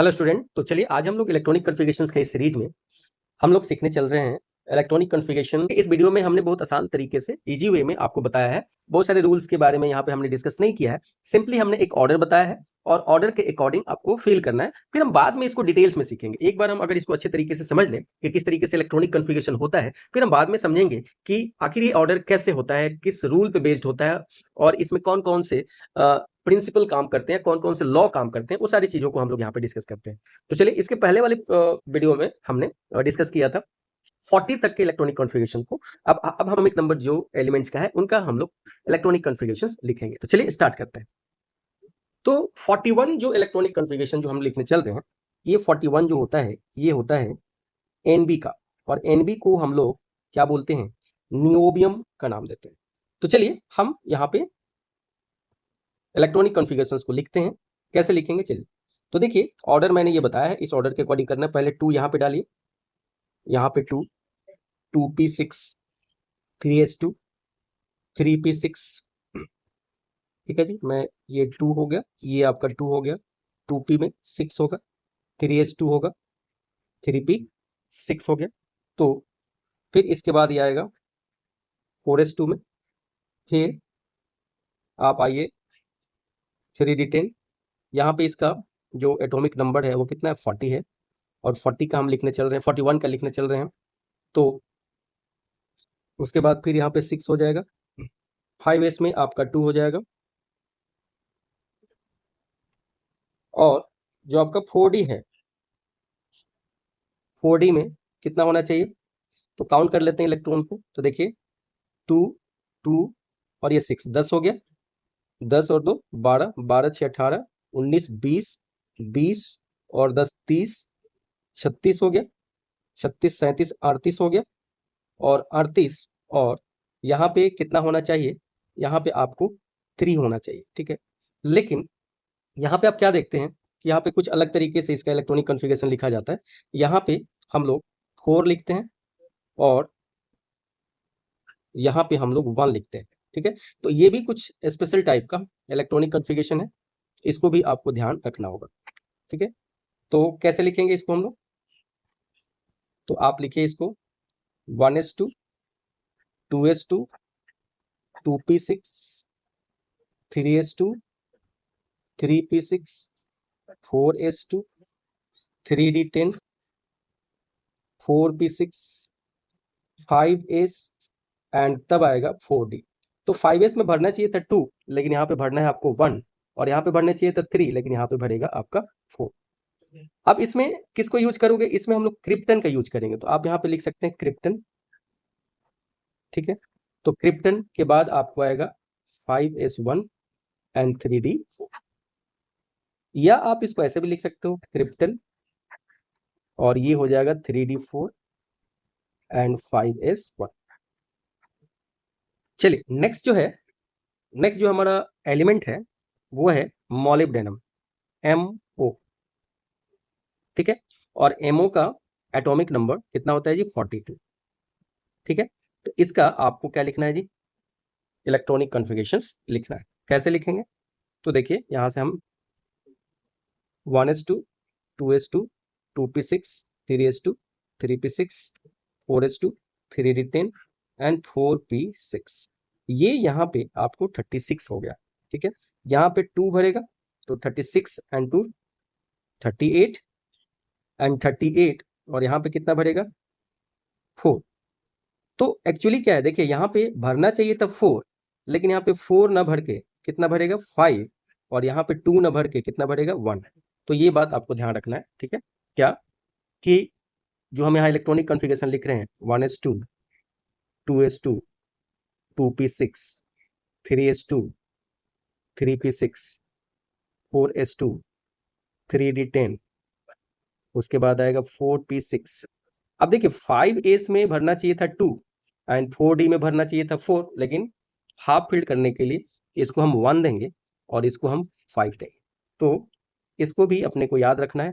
Hello student. तो चलिए आज हम लोग इलेक्ट्रॉनिक कॉन्फ़िगरेशंस के इस सीरीज में हम लोग सीखने चल रहे हैं इलेक्ट्रॉनिक कॉन्फ़िगरेशन। इस वीडियो में हमने बहुत आसान तरीके से इजी वे में आपको बताया है। बहुत सारे रूल्स के बारे में यहाँ पे हमने डिस्कस नहीं किया है। सिंपली हमने एक ऑर्डर बताया है और ऑर्डर के अकॉर्डिंग आपको फिल करना है। फिर हम बाद में इसको डिटेल्स में सीखेंगे। एक बार हम अगर इसको अच्छे तरीके से समझ लें कि किस तरीके से इलेक्ट्रॉनिक कॉन्फ़िगरेशन होता है, फिर हम बाद में समझेंगे कि आखिर ये ऑर्डर कैसे होता है, किस रूल पे बेस्ड होता है और इसमें कौन-कौन से प्रिंसिपल काम करते हैं, कौन-कौन से लॉ काम करते हैं, वो सारी चीज़ों को हम लोग यहाँ पे डिस्कस करते हैं। तो चलिए इसके पहले वाले वीडियो में हमने डिस्कस किया था 40 तक के इलेक्ट्रॉनिक कॉन्फ़िगरेशन को। अब हम एक नंबर जो एलिमेंट्स का है उनका हम लोग इलेक्ट्रॉनिक कॉन्फ़िगरेशंस लिखेंगे। तो चलिए स्टार्ट करते हैं। तो 41 जो इलेक्ट्रॉनिक कॉन्फ़िगरेशन जो हम लिखने चल रहे हैं, ये 41 जो होता है, ये होता है एनबी का। और एनबी को हम लोग क्या बोलते हैं? नियोबियम का नाम देते हैं। तो चलिए हम यहाँ पे इलेक्ट्रॉनिक कॉन्फ़िगरेशंस को लिखते हैं। कैसे लिखेंगे चलिए। तो देखिए ऑर्डर मैंने ये बताया है, इस ऑर्डर के अकॉर्डिंग करना है। पहले 2 यहाँ पे डालिए, यहाँ पे 2, 2p6, 3s2, 3p6। ठीक है जी, मैं ये 2 हो गया, ये आपका 2 हो गया, 2p में 6 होगा, 3s2 होगा, 3p6 हो गया। तो फिर इसके बाद ये आएगा 4s2 में। फिर आप आइए 3d10। यहाँ पे इसका जो एटॉमिक नंबर है वो कितना है? 40 है। और 40 का हम लिखने चल रहे हैं, 41 का लिखने चल रहे हैं। तो उसके बाद फिर यहाँ पे 6 हो जाएगा, 5s में आपका 2 हो जाएगा। और जो आपका 4d है, 4d में कितना होना चाहिए? तो काउंट कर लेते हैं इलेक्ट्रॉन को। तो देखिए 2, 2 और ये 6, 10 हो गया। 10 और 2 12, 12 6 18, 19 20, 20 और 10 30, 36 हो गया। 36 37 38 हो गया। और 38 और यहाँ पे कितना होना चाहिए? यहाँ पे आपको 3 होना चाहिए। ठीक है, लेकिन यहाँ पे आप क्या देखते हैं कि यहाँ पे कुछ अलग तरीके से इसका इलेक्ट्रॉनिक कॉन्फ़िगरेशन लिखा जाता है। यहाँ पे हम लोग 4 लिखते हैं और यहाँ पे हम लोग 1 लिखते हैं। ठीक है, तो ये भी कुछ स्पेशल टाइप का इलेक्ट्रॉनिक कॉन्फ़िगरेशन है, इसको भी आपको ध्यान रखना होगा। ठीक है, तो कैसे लिखेंगे इसको हम लोग? तो आप लिखिए इसको 1s2, 2s2, 2p6, 3s2, 3p6, 4s2, 3d10, 4p6, 5s and तब आएगा 4d। तो 5s में भरना चाहिए था 2, लेकिन यहाँ पे भरना है आपको 1। और यहाँ पे भरना चाहिए था 3, लेकिन यहाँ पे भरेगा आपका 4। अब इसमें किसको यूज करोगे? इसमें हम लोग क्रिप्टन का यूज करेंगे। तो आप यहाँ पे लिख सकते हैं क्रिप्टन। ठीक है, तो क्रिप्टन के बाद आपको आएगा 5s1 एंड 3d4। या आप इसको ऐसे भी लिख सकते हो क्रिप्टन और ये हो जाएगा 3d4 एंड 5s1। चलिए नेक्स्ट जो हमारा एलिमेंट है वो है मॉलिब्डेनम, MO। ठीक है, और MO का एटॉमिक नंबर कितना होता है जी? 42। ठीक है, तो इसका आपको क्या लिखना है जी? इलेक्ट्रॉनिक कॉन्फ़िगरेशंस लिखना है। कैसे लिखेंगे? तो देखिए यहाँ से हम 1s2, 2s2, 2p6, 3s2, 3p6, 4s2, 3d10 and 4p6। ये यहाँ पे आपको 36 हो गया। ठीक है, यहाँ पे 2 भरेगा तो 36 एंड 2 38 एंड 38 और यहाँ पे कितना भरेगा? 4। तो एक्चुअली क्या है, देखिए यहाँ पे भरना चाहिए था 4, लेकिन यहाँ पे 4 ना भर के कितना भरेगा? 5। और यहाँ पे 2 ना भर के कितना भरेगा? 1। तो ये बात आपको ध्यान रखना है। ठीक है, क्या कि जो हम यहाँ इलेक्ट्रॉनिक कॉन्फ़िगरेशन लिख रहे हैं 1s2, 2s2, 2p6, 3s2, 3p6, 4s2, 3d10, उसके बाद आएगा 4p6। अब देखिए 5s में भरना चाहिए था 2 एंड 4d में भरना चाहिए था 4, लेकिन हाफ फिल करने के लिए इसको हम 1 देंगे और इसको हम 5 देंगे। तो इसको भी अपने को याद रखना है।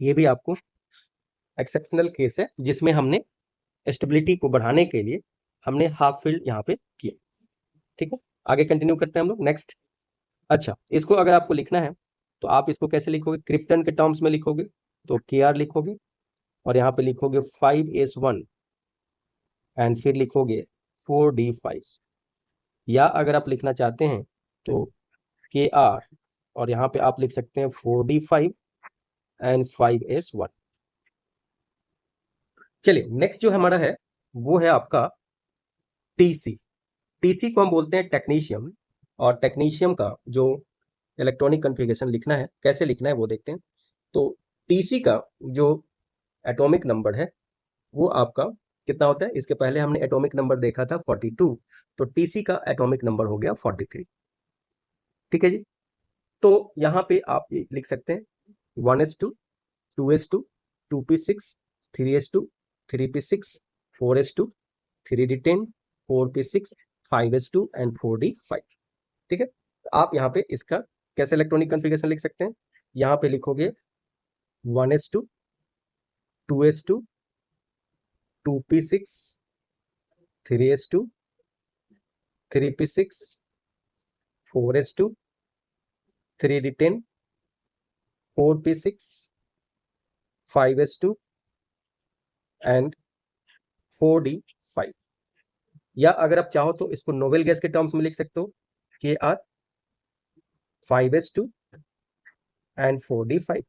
ये भी आपको एक्सेप्शनल केस है जिसमें हमने स्टेबिलिटी को बढ़ाने के लिए हमने हाफ फिल यहाँ पे किया। ठीक है, आगे कंटिन्यू करते हैं हम लोग नेक्स्ट। अच्छा, इसको अगर आपको लिखना है तो आप इसको कैसे लिखोगे, क्रिप्टन के टर्म्स में लिखोगे तो KR लिखोगे और यहाँ पे लिखोगे 5s1 एंड फिर लिखोगे 4d5, या अगर आप लिखना चाहते हैं तो KR और यहाँ पे आप लिख सकते हैं 4d5 एंड 5s1। चलिए नेक्स्ट जो हमारा है वो है आपका TC। TC को हम बोलते हैं टेक्नीशियम, और टेक्नीशियम का जो इलेक्ट्रॉनिक कॉन्फ़िगरेशन लिखना है, कैसे लिखना है वो देखते हैं। तो TC का जो एटॉमिक नंबर है वो आपका कितना होता है, इसके पहले हमने एटॉमिक नंबर देखा था 42, तो TC का एटॉमिक नंबर हो गया 43। ठीक है जी। तो यहाँ पे आप ये लिख सकते हैं 1s2 2s2 2p6 3s2 3p6 4s2 3d10 4p6 5s2 and 4d5। ठीक है, आप यहाँ पे इसका कैसे इलेक्ट्रॉनिक कॉन्फ़िगरेशन लिख सकते हैं, यहाँ पे लिखोगे 1s2 2s2 2p6 3s2 3p6 4s2 3d10 4p6 5s2 and 4d5। या अगर आप चाहो तो इसको नोबेल गैस के टर्म्स में लिख सकते हो, KR 5s2 एंड 4d5।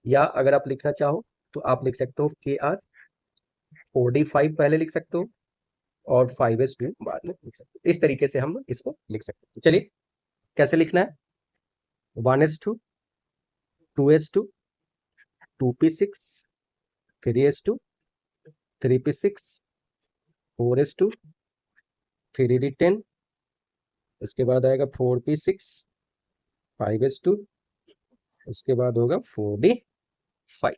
या अगर आप लिखना चाहो तो आप लिख सकते हो KR 4d5 पहले लिख सकते हो और 5s2 बाद में लिख सकते हो। इस तरीके से हम इसको लिख सकते हैं। चलिए कैसे लिखना है, 1s2 2s2 2p6 3s2 3p6 4s2 3d10, उसके बाद आएगा 4p6 5s2, उसके बाद होगा 4d5।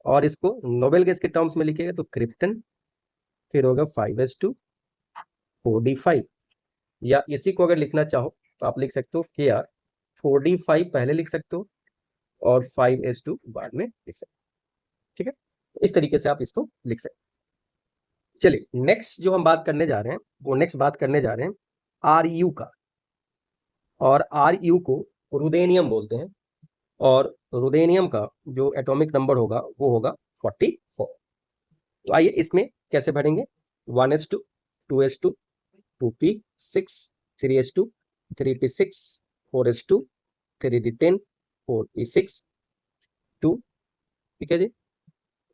और इसको नोबेल गैस के टर्म्स में लिखिएगा तो क्रिप्टन, फिर होगा 5s2 4d5। या इसी को अगर लिखना चाहो तो आप लिख सकते हो KR 4d5 पहले लिख सकते हो और 5s2 बाद में लिख सकते हो। ठीक है, तो इस तरीके से आप इसको लिख सकते हैं। चलिए नेक्स्ट जो हम बात करने जा रहे हैं वो नेक्स्ट बात करने जा रहे हैं RU का, और RU को रुदेनियम बोलते हैं, और रुदेनियम का जो एटॉमिक नंबर होगा वो होगा 44। तो आइए इसमें कैसे भरेंगे, 1s2 2s2 2p6 3s2 3p6 4s2 3d10 4p6 2। ठीक है जी,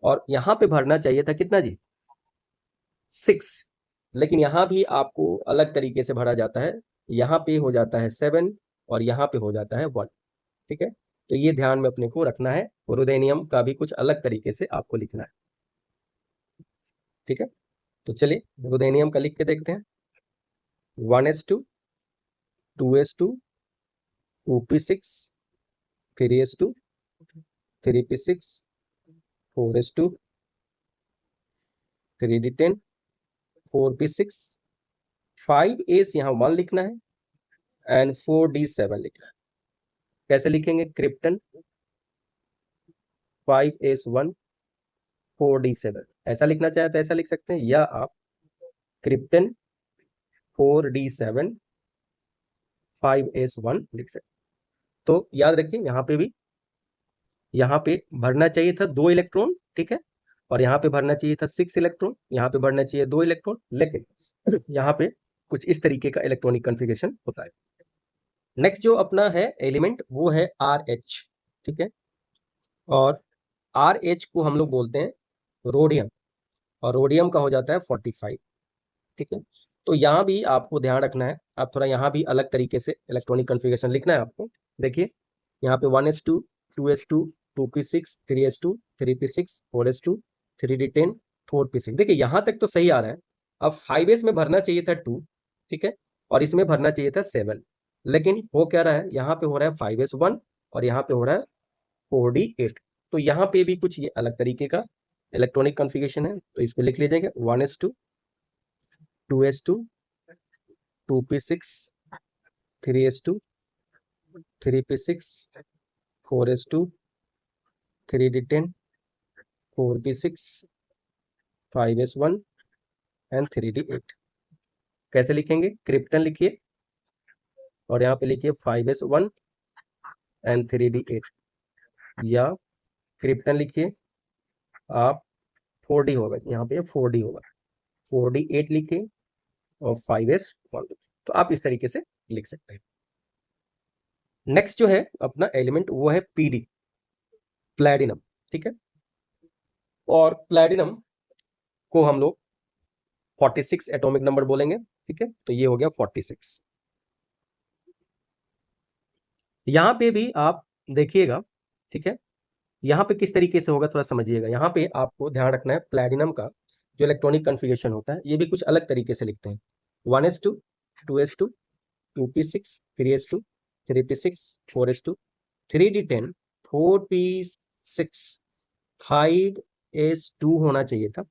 और यहाँ पे भरना चाहिए था कितना जी, 6, लेकिन यहाँ भी आपको अलग तरीके से भरा जाता है, यहाँ पे हो जाता है 7 और यहाँ पे हो जाता है 1। ठीक है, तो ये ध्यान में अपने को रखना है, रुदेनियम का भी कुछ अलग तरीके से आपको लिखना है। ठीक है, तो चलिए रुदेनियम का लिख के देखते हैं, 1s2 2s2 2p6 3s2 3p6 4s2 3d10 4p6 5s यहाँ 1 लिखना है एंड 4d7 लिखना है। कैसे लिखेंगे, क्रिप्टन 5s1 4d7 ऐसा लिखना चाहे तो ऐसा लिख सकते हैं, या आप क्रिप्टन 4d7 5s1 लिख सकते हैं। तो याद रखिए यहाँ पे भरना चाहिए था 2 इलेक्ट्रॉन, ठीक है, और यहाँ पे भरना चाहिए था 6 इलेक्ट्रॉन, यहाँ पे भरना चाहिए 2 इलेक्ट्रॉन, लेकिन यहाँ पे कुछ इस तरीके का इलेक्ट्रॉनिक कॉन्फ़िगरेशन होता है। नेक्स्ट जो अपना है एलिमेंट वो है RH। ठीक है, और RH को हम लोग बोलते हैं रोडियम, और रोडियम का हो जाता है 45। ठीक है, तो यहाँ भी आपको ध्यान रखना है, आप थोड़ा यहाँ भी अलग तरीके से इलेक्ट्रॉनिक कॉन्फ़िगरेशन लिखना है आपको। देखिए यहाँ पे 1s2 2s2 2p6 3s2 3p6 4s2 3d10 4p6, देखिए यहाँ तक तो सही आ रहा है। अब 5s में भरना चाहिए था 2, ठीक है, और इसमें भरना चाहिए था 7, लेकिन हो क्या रहा है, यहाँ पे हो रहा है 5s1 और यहाँ पे हो रहा है 4d8। तो यहाँ पे भी कुछ ये अलग तरीके का इलेक्ट्रॉनिक कॉन्फ़िगरेशन है, तो इसको लिख लीजिएगा 1s2 2s2 2p6 3s2 3p6 4s2 3d10 4p6 5s1 and 3d8। कैसे लिखेंगे, क्रिप्टन लिखिए और यहाँ पे लिखिए 5s1 एंड 3D8, या क्रिप्टन लिखिए आप 4D होगा, यहाँ पे 4D होगा, 4D8 लिखिए और 5s1, तो आप इस तरीके से लिख सकते हैं। नेक्स्ट जो है अपना एलिमेंट वो है पीडी, प्लैटिनम, ठीक है। और प्लैटिनम को हम लोग 46 एटॉमिक नंबर बोलेंगे, ठीक है। तो ये हो गया 46। यहाँ पे भी आप देखिएगा, ठीक है, यहाँ पे किस तरीके से होगा थोड़ा समझिएगा। यहाँ पे आपको ध्यान रखना है प्लैटिनम का जो इलेक्ट्रॉनिक कन्फिगरेशन होता है ये भी कुछ अलग तरीके से लिखते हैं। 1s2, 2s2, 2p6, 3s2, 3p6, 4s2, 3d10, 4p6, 5s2 होना चाहिए था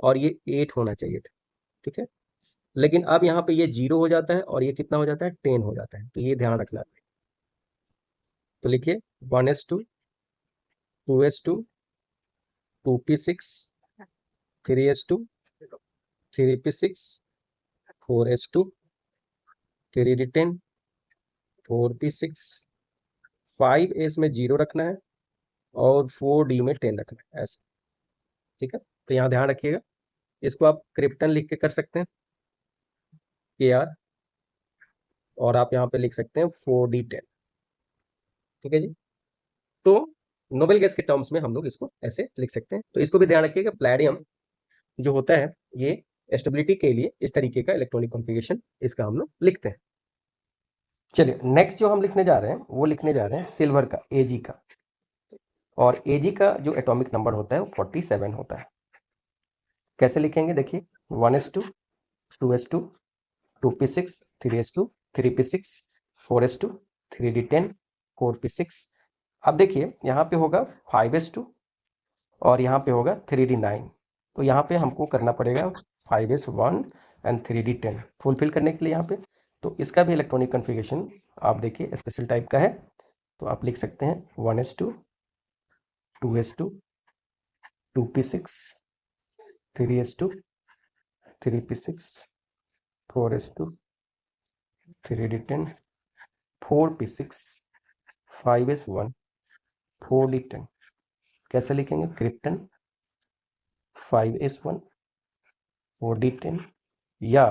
और ये 8 होना चाहिए था, ठीक है। लेकिन अब यहाँ पे ये 0 हो जाता है और ये कितना हो जाता है, 10 हो जाता है, तो ये ध्यान रखना है। तो लिखिए 1s2, 2s2, 2p6, 3s2, 3p6, 4s2, 3d10, 4p6, 5s में 0 रखना है और 4d में 10 रखना है, ऐसे, ठीक है। तो यहाँ ध्यान रखिएगा, इसको आप क्रिप्टन लिख के कर सकते हैं KR, और आप यहाँ पे लिख सकते हैं 4d10, ठीक है जी। तो नोबेल गैस के टर्म्स में हम लोग इसको ऐसे लिख सकते हैं। तो इसको भी ध्यान रखिएगा, प्लैटिनम जो होता है ये स्टेबिलिटी के लिए इस तरीके का इलेक्ट्रॉनिक कॉन्फ़िगरेशन इसका हम लोग लिखते हैं। चलिए नेक्स्ट जो हम लिखने जा रहे हैं वो लिखने जा रहे हैं सिल्वर का, Ag का। और Ag का जो एटॉमिक नंबर होता है वो 47 होता है। कैसे लिखेंगे देखिए, 1s2, 2s2, 2p6, 3s2, 3p6, 4s2, 3d10, 4p6। अब देखिए यहाँ पे होगा 5s2 और यहाँ पे होगा 3d9, तो यहाँ पे हमको करना पड़ेगा 5s1 एंड 3d10 फुलफिल करने के लिए यहाँ पे। तो इसका भी इलेक्ट्रॉनिक कन्फिगरेशन आप देखिए स्पेशल टाइप का है, तो आप लिख सकते हैं 1s2, 2s2, 2p6, 3s2, 3p6, 4s2, 3d10, 4p6, 5s1, 4d10। कैसे लिखेंगे, क्रिप्टन 5s1, 4d10, या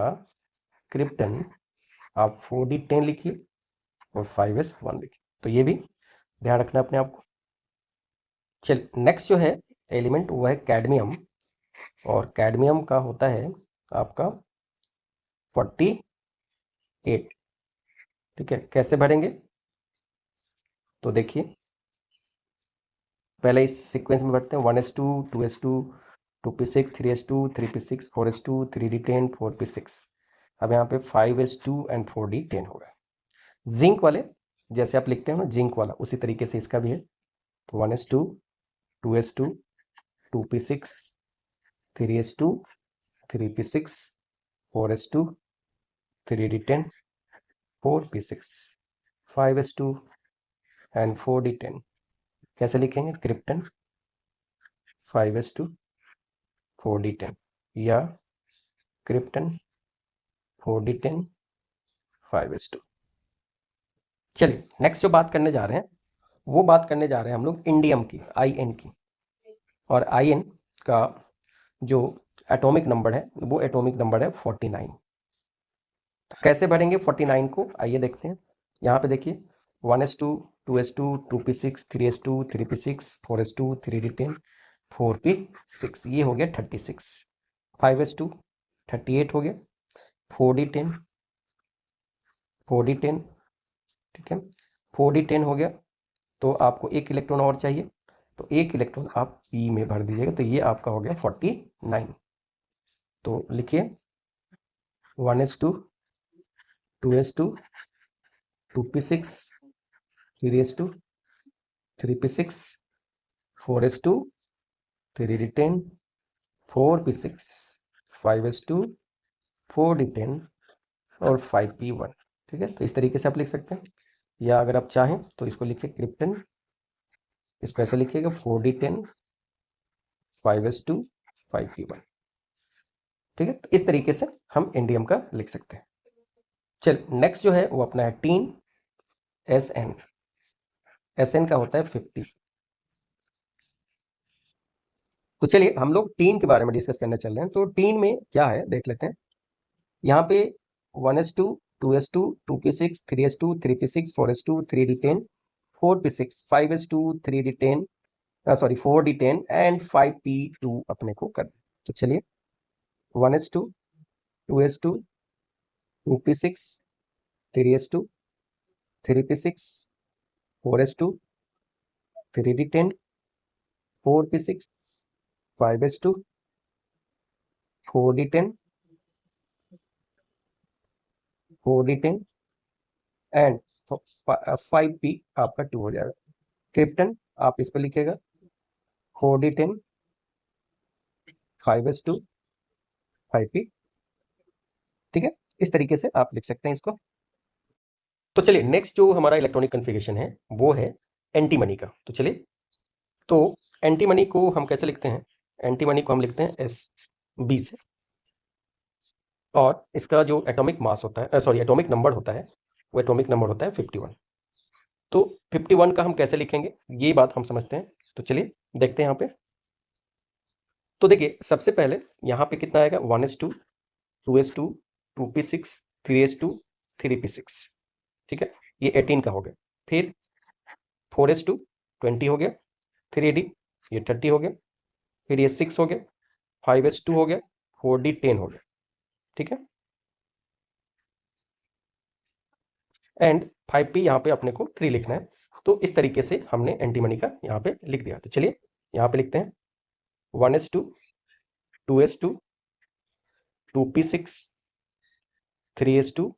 क्रिप्टन आप 4d10 लिखिए और 5s1 लिखिए। तो ये भी ध्यान रखना अपने आप को। चलिए नेक्स्ट जो है एलिमेंट वो है कैडमियम, और कैडमियम का होता है आपका 48, ठीक है। कैसे भरेंगे, तो देखिए पहले इस सीक्वेंस में भरते हैं 1s2, 2s2, 2p6, 3s2, 3p6, 4s2, 3d10, 4p6। अब यहाँ पे 5s2 एंड 4d10 होगा। जिंक वाले जैसे आप लिखते हैं ना, जिंक वाला उसी तरीके से इसका भी है। तो 1s2, 2s2, 2p6, 3s2, 3p6, 4s2, 3d10, 4p6, 5s2 and 4d10। कैसे लिखेंगे, क्रिप्टन 5s2, 4d10, या क्रिप्टन 4d10, 5s2। चलिए नेक्स्ट जो बात करने जा रहे हैं वो बात करने जा रहे हैं हम लोग इंडियम की, IN की। और IN का जो एटॉमिक नंबर है वो एटॉमिक नंबर है 49। तो कैसे भरेंगे 49 को, आइए देखते हैं। यहाँ पे देखिए 1s2, 2s2, 2p6, 3s2, 3p6, 4s2, 3d10, 4p6, ये हो गया 36। 5s2 38 हो गया, 4d10, 4d10, ठीक है, 4d10 हो गया। तो आपको एक इलेक्ट्रॉन और चाहिए, तो एक इलेक्ट्रॉन आप P में भर दीजिएगा, तो ये आपका हो गया 49। तो लिखिए 1s2, 2s2, 2p6, 3s2, 3p6, 4s2, 3d10, 4p6, 5s2, 4d10 और 5p1, ठीक है। तो इस तरीके से आप लिख सकते हैं, या अगर आप चाहें तो इसको लिखिए क्रिप्टन, इसको ऐसे लिखिएगा 4d10, 5s2, 5p1, ठीक है। तो इस तरीके से हम इंडियम का लिख सकते हैं। चल नेक्स्ट जो है वो अपना है टीन, SN। Sn का होता है 50। तो चलिए हम लोग टीन के बारे में डिस्कस करने चल रहे हैं। तो टीन में क्या है देख लेते हैं। यहाँ पे 1s2, 2s2, 2p6, 3s2, 3p6, 4s2, 3d10, 4p6, 5s2, 3d10, sorry 4d10 and 5p2 अपने को कर। तो चलिए 1s2, 2s2, 2p6, 3s2, 3p6, 4s2, 3d10, 4p6, 5s2, 4d10, 4d10 and 5p आपका 2 हो जाएगा। क्रिप्टन आप इस पर लिखिएगा 4d10, 5s2, 5p। ठीक है, इस तरीके से आप लिख सकते हैं इसको। तो चलिए नेक्स्ट जो हमारा इलेक्ट्रॉनिक कन्फिगरेशन है वो है एंटी मनी का। तो चलिए, तो एंटी मनी को हम कैसे लिखते हैं? एंटी मनी को हम लिखते हैं SB से, और इसका जो एटॉमिक मास होता है, सॉरी एटॉमिक नंबर होता है, वो एटॉमिक नंबर होता है 51। तो 51 का हम कैसे लिखेंगे ये बात हम समझते हैं। तो चलिए देखते हैं यहाँ पे। तो देखिए सबसे पहले यहाँ पे कितना आएगा, 1s2, 2s2, 2p6, 3s2, 3p6। ठीक है, ये 18 का हो गया। फिर 4s2 20 हो गया, 3d ये 30 हो गया, फिर ये 6 हो गया, 5s2 हो गया, 4d 10 हो गया। ठीक है, एंड 5p यहाँ पे अपने को 3 लिखना है। तो इस तरीके से हमने एंटी मनी का यहाँ पे लिख दिया। तो चलिए यहाँ पे लिखते हैं 1s2, 2s2, 2p6, 3s2,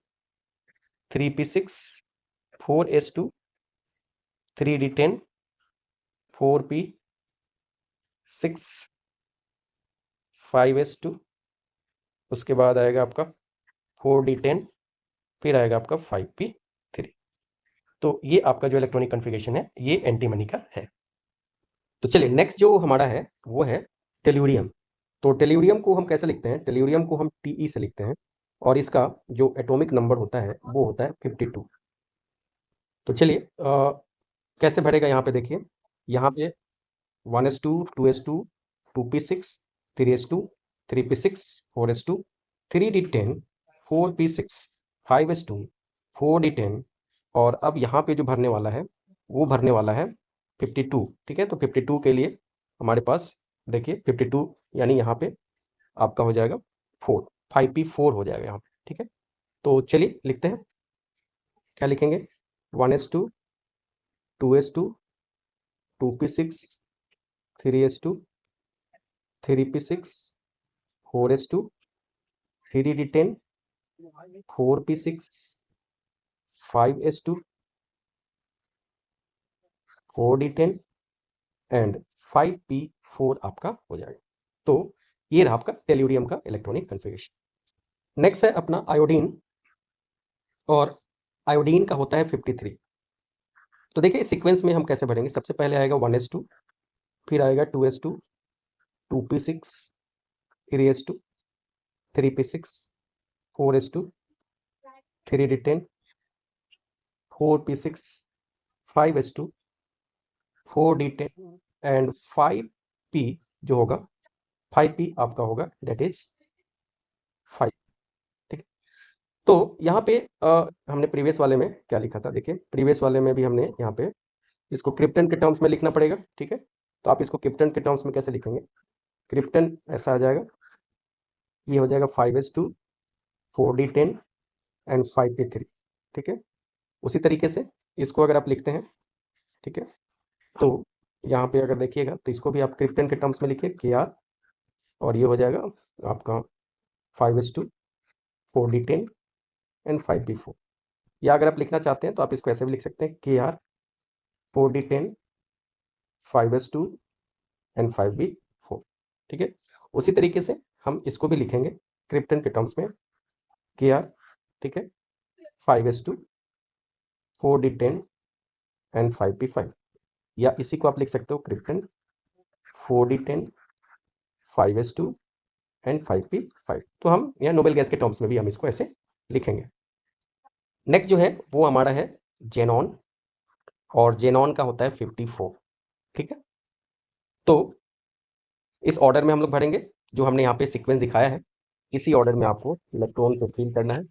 3p6, 4s2, 3d10, 4p6, 5s2, उसके बाद आएगा आपका 4d10, फिर आएगा आपका 5p3। तो ये आपका जो इलेक्ट्रॉनिक कॉन्फ़िगरेशन है ये एंटी मनी का है। तो चलिए नेक्स्ट जो हमारा है वो है टेल्यूरियम। तो टेल्यूरियम को हम कैसे लिखते हैं? टेल्यूरियम को हम Te से लिखते हैं, और इसका जो एटॉमिक नंबर होता है वो होता है 52। तो चलिए कैसे भरेगा यहाँ पे देखिए, यहाँ पे 1s2, 2s2, 2p6, 3s2, 3p6, 4s2, 3d10, 4p6, 5s2, 4d10, और अब यहाँ पे जो भरने वाला है वो भरने वाला है 52। ठीक है, तो 52 के लिए हमारे पास देखिए 52 यानी यहाँ पे आपका हो जाएगा 4, 5p4 हो जाएगा यहाँ पे। ठीक है, तो चलिए लिखते हैं, क्या लिखेंगे? 1s2, 2s2, 2p6, 3s2, 3p6, 4s2, 3d10, 4p6, 5s2, 4d10 and 5p4 आपका हो जाएगा। तो ये रहा आपका टेल्यूरियम का इलेक्ट्रॉनिक कॉन्फ़िगरेशन। नेक्स्ट है अपना आयोडीन, और आयोडीन का होता है 53। तो देखिए सीक्वेंस में हम कैसे भरेंगे। सबसे पहले आएगा 1s2, फिर आएगा 2s2, 2p6, 3s2, 3p6, 4s2, 3d10, 4p6, 5s2, 4d10 and 5p जो होगा 5p आपका होगा दैट इज 5। ठीक है, तो यहाँ पे हमने प्रीवियस वाले में क्या लिखा था, देखिए प्रीवियस वाले में भी हमने यहाँ पे इसको क्रिप्टन के टर्म्स में लिखना पड़ेगा। ठीक है, तो आप इसको क्रिप्टन के टर्म्स में कैसे लिखेंगे? क्रिप्टन ऐसा आ जाएगा, ये हो जाएगा 5s2, 4d10 एंड 5p3। ठीक है, उसी तरीके से इसको अगर आप लिखते हैं, ठीक है, तो यहाँ पे अगर देखिएगा तो इसको भी आप क्रिप्टन के टर्म्स में लिखिए Kr, और ये हो जाएगा आपका 5s2, 4d10 एंड 5p4। या अगर आप लिखना चाहते हैं तो आप इसको ऐसे भी लिख सकते हैं Kr, 4d10, 5s2 and 5p4। ठीक है, उसी तरीके से हम इसको भी लिखेंगे क्रिप्टन के टर्म्स में Kr, ठीक है, 5s2, 4d10 एंड 5p5। या इसी को आप लिख सकते हो krypton 4d10, 5s2 and 5p5। तो हम यहाँ नोबेल गैस के टर्म्स में भी हम इसको ऐसे लिखेंगे। नेक्स्ट जो है वो हमारा है जेनॉन। और जेनॉन का होता है 54। ठीक है, तो इस ऑर्डर में हम लोग भरेंगे, जो हमने यहाँ पे सीक्वेंस दिखाया है इसी ऑर्डर में आपको इलेक्ट्रॉन को फिल करना है।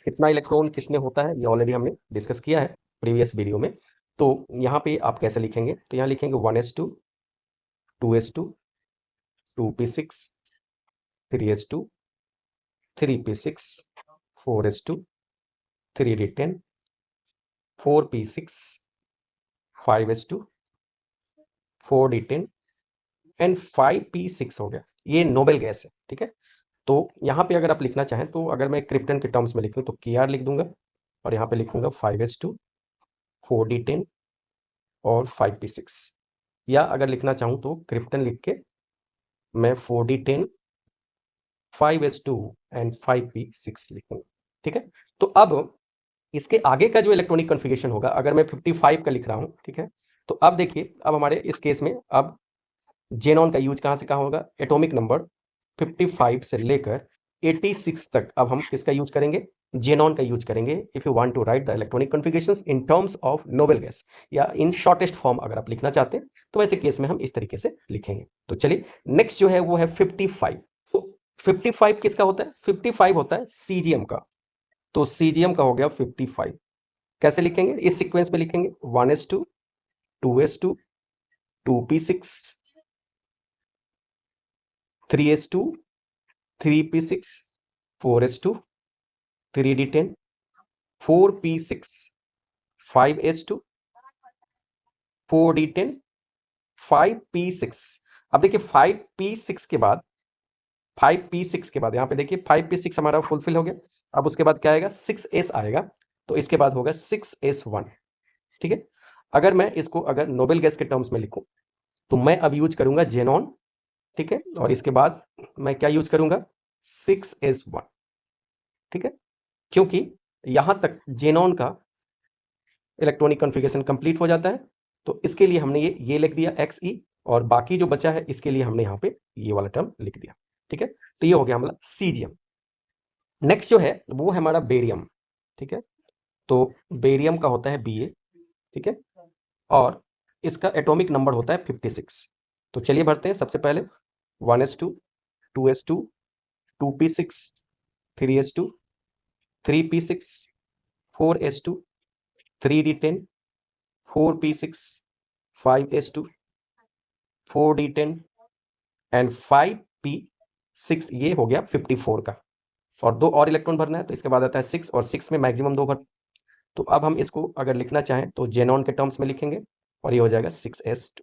कितना इलेक्ट्रॉन किसमें होता है ये ऑलरेडी हमने डिस्कस किया है प्रीवियस वीडियो में। तो यहाँ पे आप कैसे लिखेंगे, तो यहाँ लिखेंगे 1s2, 2s2, 2p6, 3s2, 3p6, 4s2, 3d10, 4p6, 5s2, 4d10 and 5p6 हो गया। ये नोबेल गैस है। ठीक है, तो यहाँ पे अगर आप लिखना चाहें तो अगर मैं क्रिप्टन के टर्म्स में लिखूँ तो Kr लिख दूंगा और यहाँ पे लिखूंगा 5s2, 4d10 और 5p6। या अगर लिखना चाहूँ तो क्रिप्टन लिख के मैं 4d10, 5s2 एंड 5p6 लिखूंगा। ठीक है, तो अब इसके आगे का जो इलेक्ट्रॉनिक कॉन्फ़िगरेशन होगा, अगर मैं 55 का लिख रहा हूँ, ठीक है, तो अब देखिए, अब हमारे इस केस में अब जेनॉन का यूज कहाँ से कहाँ होगा, एटॉमिक नंबर 55 से लेकर 86 तक अब हम किसका यूज करेंगे, जेनॉन का यूज करेंगे। If you want to write the electronic configurations in terms of noble gas, या इन शॉर्टेस्ट फॉर्म अगर आप लिखना चाहते हैं तो वैसे केस में हम इस तरीके से लिखेंगे। तो चलिए नेक्स्ट जो है वो है 55। तो 55 किसका होता है, 55 होता है सीजीएम का। तो सीजीएम का हो गया 55। कैसे लिखेंगे, इस सीक्वेंस में लिखेंगे 1s2, 2s2, 2p6, 3s2, 3p6, 4s2, 3d10, 4p6, 5s2, 4d10, 5p6। अब देखिए 5p6 के बाद, 5p6 के बाद यहाँ पे देखिए 5p6 हमारा फुलफिल हो गया। अब उसके बाद क्या आएगा, 6s आएगा, तो इसके बाद होगा 6s1। ठीक है, अगर मैं इसको अगर नोबेल गैस के टर्म्स में लिखूं तो मैं अब यूज करूंगा जेनॉन। ठीक है, और इसके बाद मैं क्या यूज करूंगा, 6s1। ठीक है, क्योंकि यहां तक जेनॉन का इलेक्ट्रॉनिक कॉन्फ़िगरेशन कंप्लीट हो जाता है, तो इसके लिए हमने ये लिख दिया xe, और बाकी जो बचा है इसके लिए हमने यहाँ पे ये वाला टर्म लिख दिया। ठीक है, तो ये हो गया हमारा सीरियम। नेक्स्ट जो है वो है हमारा बेरियम। ठीक है, तो बेरियम का होता है Ba। ठीक है, और इसका एटॉमिक नंबर होता है 56। तो चलिए भरते हैं। सबसे पहले 1s2, 2s2, 2p6, 3s2, 3p6, 4s2, 3d10, 4p6, 5s2, 4d10 and 5p6। ये हो गया 54 का। और दो और इलेक्ट्रॉन भरना है, तो इसके बाद आता है 6, और 6 में मैक्सिमम 2 भर। तो अब हम इसको अगर लिखना चाहें तो जेनॉन के टर्म्स में लिखेंगे और ये हो जाएगा 6s2।